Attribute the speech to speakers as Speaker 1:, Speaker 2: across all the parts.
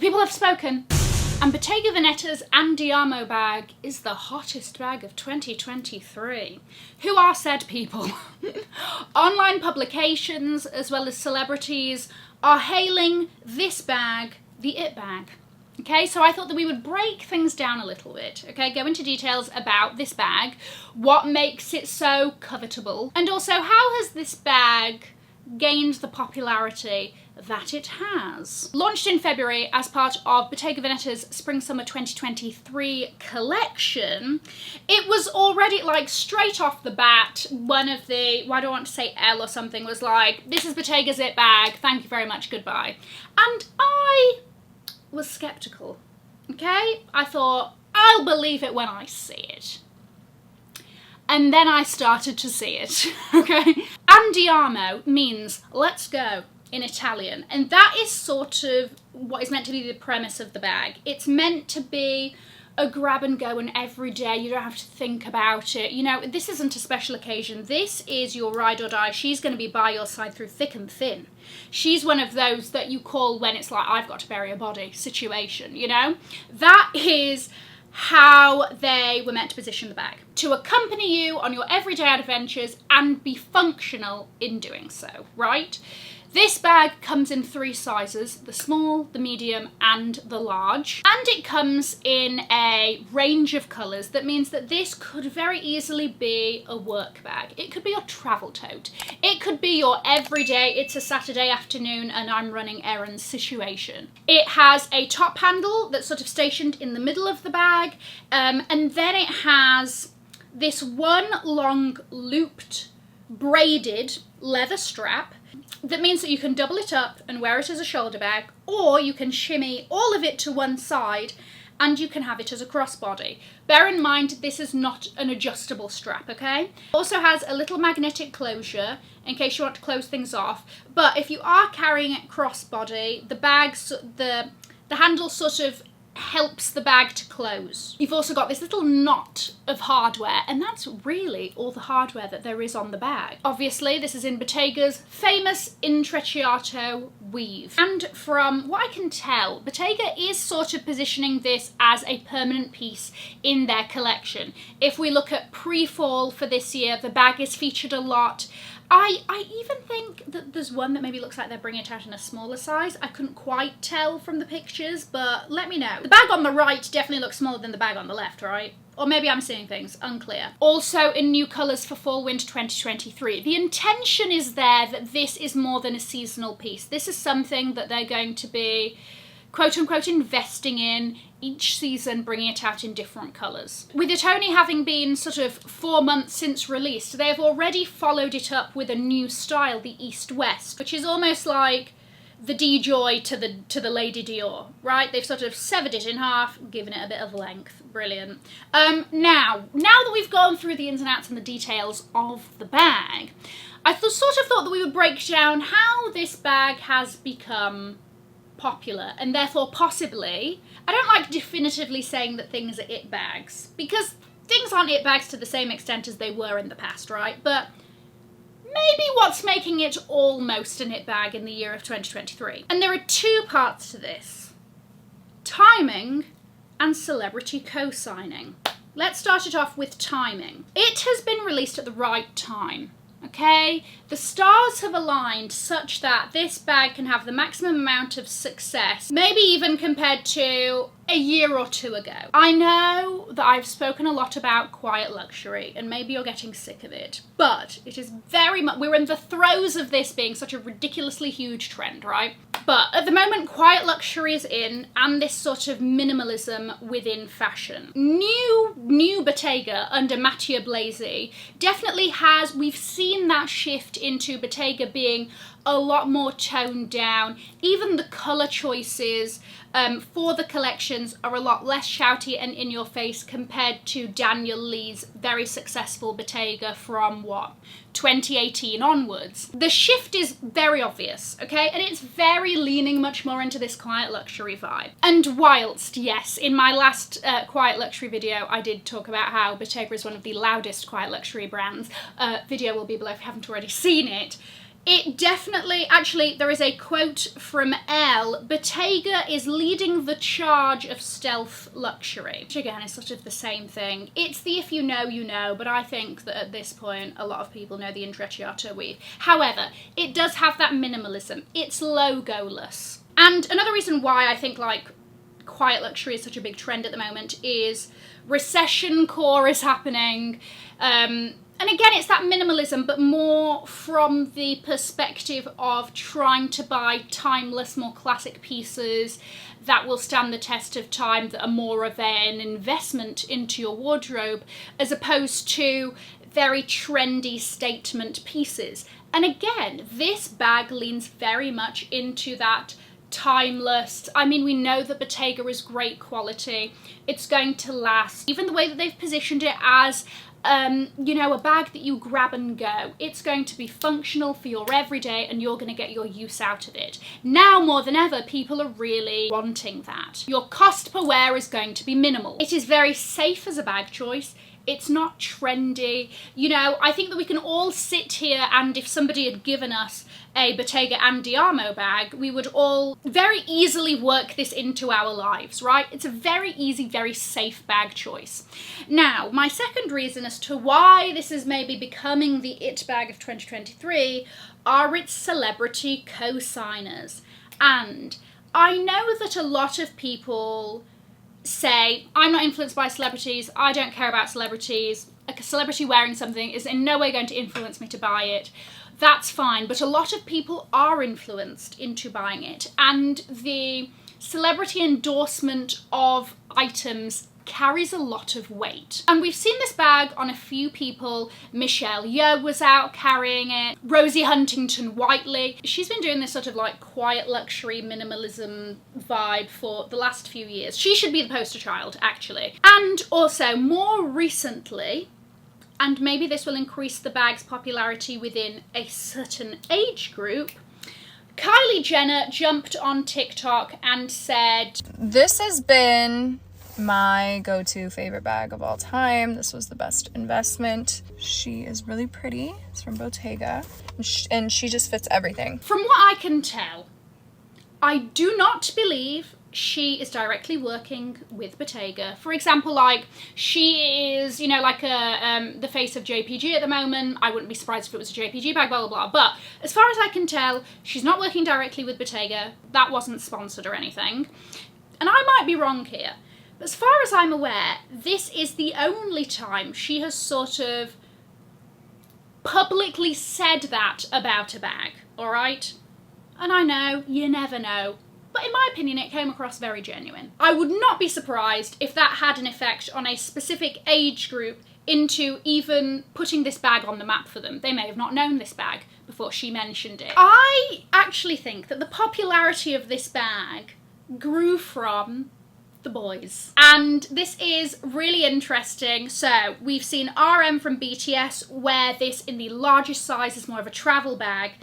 Speaker 1: People have spoken. And Bottega Veneta's Andiamo bag is the hottest bag of 2023. Who are said people? Online publications, as well as celebrities, are hailing this bag the it bag. Okay, so I thought that we would break things down a little bit, okay, go into details about this bag, what makes it so covetable, and also how has this bag gained the popularity that it has. Launched in February as part of Bottega Veneta's Spring-Summer 2023 collection, it was already, like, straight off the bat, one of the, why do I want to say Elle or something, was like, this is Bottega's it bag, thank you very much, goodbye. And I was skeptical, okay? I thought, I'll believe it when I see it. And then I started to see it, okay? Andiamo means let's go in Italian, and that is sort of what is meant to be the premise of the bag. It's meant to be a grab and go, and every day you don't have to think about it. You know, this isn't a special occasion. This is your ride or die. She's going to be by your side through thick and thin. She's one of those that you call when it's like, I've got to bury a body situation, you know? That is how they were meant to position the bag. To accompany you on your everyday adventures and be functional in doing so, right? This bag comes in 3 sizes, the small, the medium, and the large. And it comes in a range of colours that means that this could very easily be a work bag. It could be your travel tote. It could be your everyday, it's a Saturday afternoon and I'm running errands situation. It has a top handle that's sort of stationed in the middle of the bag, and then it has this one long looped braided leather strap that means that you can double it up and wear it as a shoulder bag, or you can shimmy all of it to one side and you can have it as a crossbody. Bear in mind, this is not an adjustable strap, okay? Also has a little magnetic closure in case you want to close things off, but if you are carrying it crossbody, the bag's, the handle sort of helps the bag to close. You've also got this little knot of hardware, and that's really all the hardware that there is on the bag. Obviously, this is in Bottega's famous intrecciato weave. And from what I can tell, Bottega is sort of positioning this as a permanent piece in their collection. If we look at pre-fall for this year, the bag is featured a lot. I even think that there's one that maybe looks like they're bringing it out in a smaller size. I couldn't quite tell from the pictures, but let me know. The bag on the right definitely looks smaller than the bag on the left, right? Or maybe I'm seeing things, unclear. Also in new colours for fall-winter 2023. The intention is there that this is more than a seasonal piece. This is something that they're going to be quote-unquote investing in each season, bringing it out in different colours. With it only having been sort of 4 months since release, they have already followed it up with a new style, the East-West, which is almost like the D-Joy to the Lady Dior, right? They've sort of severed it in half, given it a bit of length. Brilliant. Now that we've gone through the ins and outs and the details of the bag, I sort of thought that we would break down how this bag has become popular, and therefore possibly, I don't like definitively saying that things are it bags, because things aren't it bags to the same extent as they were in the past, right? But maybe what's making it almost an it bag in the year of 2023. And there are 2 parts to this: timing and celebrity co-signing. Let's start it off with timing. It has been released at the right time. Okay, the stars have aligned such that this bag can have the maximum amount of success, maybe even compared to a year or 2 ago. I know that I've spoken a lot about quiet luxury, and maybe you're getting sick of it, but it is very much, we're in the throes of this being such a ridiculously huge trend, right? But at the moment, quiet luxury is in, and this sort of minimalism within fashion. New Bottega under Mattia Blasi definitely has, we've seen that shift into Bottega being a lot more toned down. Even the colour choices for the collections are a lot less shouty and in your face compared to Daniel Lee's very successful Bottega from, what, 2018 onwards. The shift is very obvious, okay? And it's very leaning much more into this quiet luxury vibe. And whilst, yes, in my last quiet luxury video, I did talk about how Bottega is one of the loudest quiet luxury brands, video will be below if you haven't already seen it, It definitely, actually, there is a quote from Elle: Bottega is leading the charge of stealth luxury. Which again is sort of the same thing. It's the if you know, you know, but I think that at this point a lot of people know the Intrecciato weave. However, it does have that minimalism. It's logoless. And another reason why I think like quiet luxury is such a big trend at the moment is recession core is happening. And again, it's that minimalism, but more from the perspective of trying to buy timeless, more classic pieces that will stand the test of time, that are more of an investment into your wardrobe, as opposed to very trendy statement pieces. And again, this bag leans very much into that timeless. I mean, we know that Bottega is great quality. It's going to last. Even the way that they've positioned it as you know, a bag that you grab and go. It's going to be functional for your everyday and you're going to get your use out of it. Now more than ever, people are really wanting that. Your cost per wear is going to be minimal. It is very safe as a bag choice. It's not trendy. You know, I think that we can all sit here, and if somebody had given us a Bottega Andiamo bag, we would all very easily work this into our lives, right? It's a very easy, very safe bag choice. Now, my second reason as to why this is maybe becoming the it bag of 2023 are its celebrity co-signers. And I know that a lot of people say, I'm not influenced by celebrities, I don't care about celebrities, a celebrity wearing something is in no way going to influence me to buy it. That's fine, but a lot of people are influenced into buying it, and the celebrity endorsement of items carries a lot of weight. And we've seen this bag on a few people. Michelle Yeoh was out carrying it, Rosie Huntington-Whiteley. She's been doing this sort of like quiet luxury minimalism vibe for the last few years. She should be the poster child, actually. And also, more recently, and maybe this will increase the bag's popularity within a certain age group, Kylie Jenner jumped on TikTok and said,
Speaker 2: "This has been my go-to favorite bag of all time. This was the best investment. She is really pretty. It's from Bottega, and she just fits everything."
Speaker 1: From what I can tell, I do not believe she is directly working with Bottega. For example, like, she is, you know, like the face of JPG at the moment. I wouldn't be surprised if it was a JPG bag, blah, blah, blah. But as far as I can tell, she's not working directly with Bottega. That wasn't sponsored or anything. And I might be wrong here. But as far as I'm aware, this is the only time she has sort of publicly said that about a bag, all right? And I know, you never know. But in my opinion, it came across very genuine. I would not be surprised if that had an effect on a specific age group into even putting this bag on the map for them. They may have not known this bag before she mentioned it. I actually think that the popularity of this bag grew from the boys. And this is really interesting. So we've seen RM from BTS wear this in the largest size as more of a travel bag.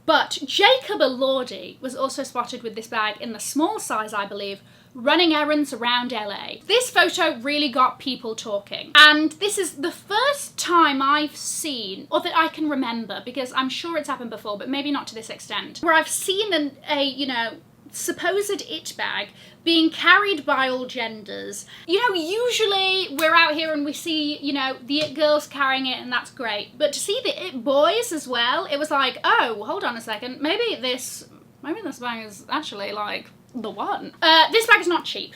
Speaker 1: But Jacob Elordi was also spotted with this bag in the small size, I believe, running errands around LA. This photo really got people talking. And this is the first time I've seen, or that I can remember, because I'm sure it's happened before, but maybe not to this extent, where I've seen a you know, supposed it bag being carried by all genders. You know, usually we're out here and we see, you know, the it girls carrying it and that's great. But to see the it boys as well, it was like, oh, hold on a second, maybe this bag is actually like the one. This bag is not cheap.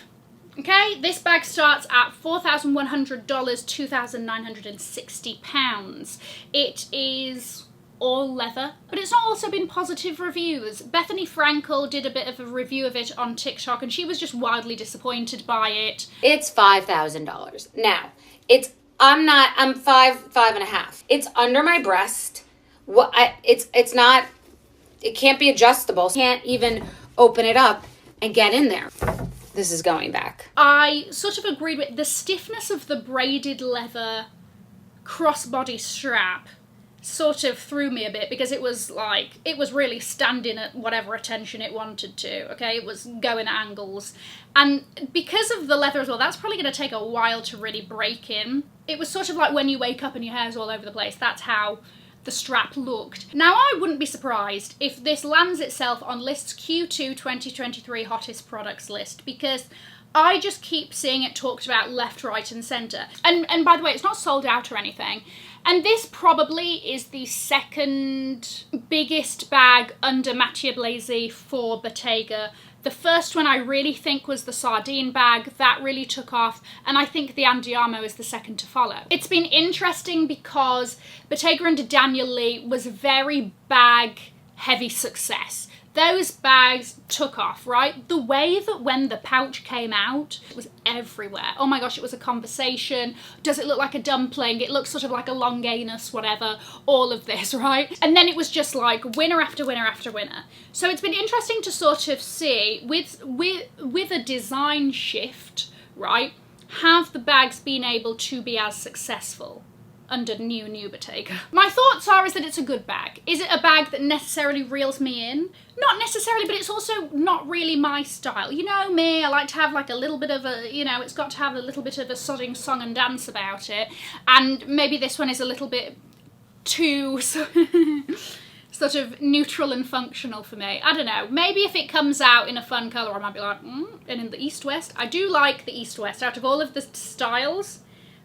Speaker 1: Okay, this bag starts at $4,100, £2,960. It is all leather, but it's not also been positive reviews. Bethany Frankel did a bit of a review of it on TikTok and she was just wildly disappointed by it.
Speaker 3: It's $5,000. Now, I'm 5'5". It's under my breast. It's not, it can't be adjustable. Can't even open it up and get in there. This is going back.
Speaker 1: I sort of agreed with the stiffness of the braided leather crossbody strap. Sort of threw me a bit because it was really standing at whatever attention it wanted to, okay? It was going at angles. And because of the leather as well, that's probably going to take a while to really break in. It was sort of like when you wake up and your hair's all over the place. That's how the strap looked. Now, I wouldn't be surprised if this lands itself on List's Q2 2023 hottest products list, because I just keep seeing it talked about left, right and centre. And by the way, it's not sold out or anything. And this probably is the second biggest bag under Matière Blazy for Bottega. The first one I really think was the sardine bag. That really took off, and I think the Andiamo is the second to follow. It's been interesting because Bottega under Daniel Lee was a very bag heavy success. Those bags took off, right? The way that when the pouch came out, it was everywhere. Oh my gosh, it was a conversation. Does it look like a dumpling? It looks sort of like a long anus, whatever. All of this, right? And then it was just like winner after winner after winner. So it's been interesting to sort of see with a design shift, right? Have the bags been able to be as successful under new Bottega? My thoughts are is that it's a good bag. Is it a bag that necessarily reels me in? Not necessarily, but it's also not really my style. You know me, I like to have like a little bit of a, you know, it's got to have a little bit of a sodding song and dance about it. And maybe this one is a little bit too sort of neutral and functional for me. I don't know. Maybe if it comes out in a fun colour, I might be like, and in the East-West. I do like the East-West. Out of all of the styles,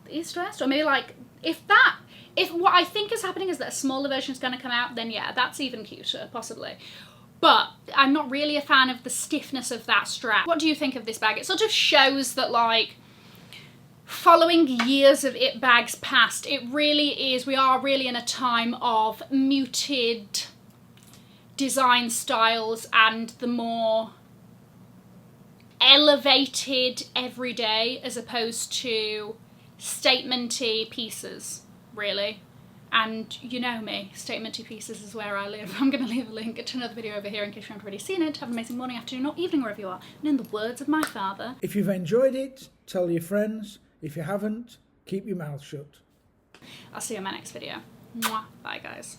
Speaker 1: the East-West, or maybe like, if what I think is happening is that a smaller version is going to come out, then yeah, that's even cuter, possibly. But I'm not really a fan of the stiffness of that strap. What do you think of this bag? It sort of shows that, like, following years of it bags past, it really is, we are really in a time of muted design styles and the more elevated everyday as opposed to statementy pieces, really. And you know me, statementy pieces is where I live. I'm going to leave a link to another video over here in case you haven't already seen it. Have an amazing morning, afternoon or evening wherever you are. And in the words of my father,
Speaker 4: if you've enjoyed it, tell your friends. If you haven't, keep your mouth shut.
Speaker 1: I'll see you in my next video. Mwah. Bye guys.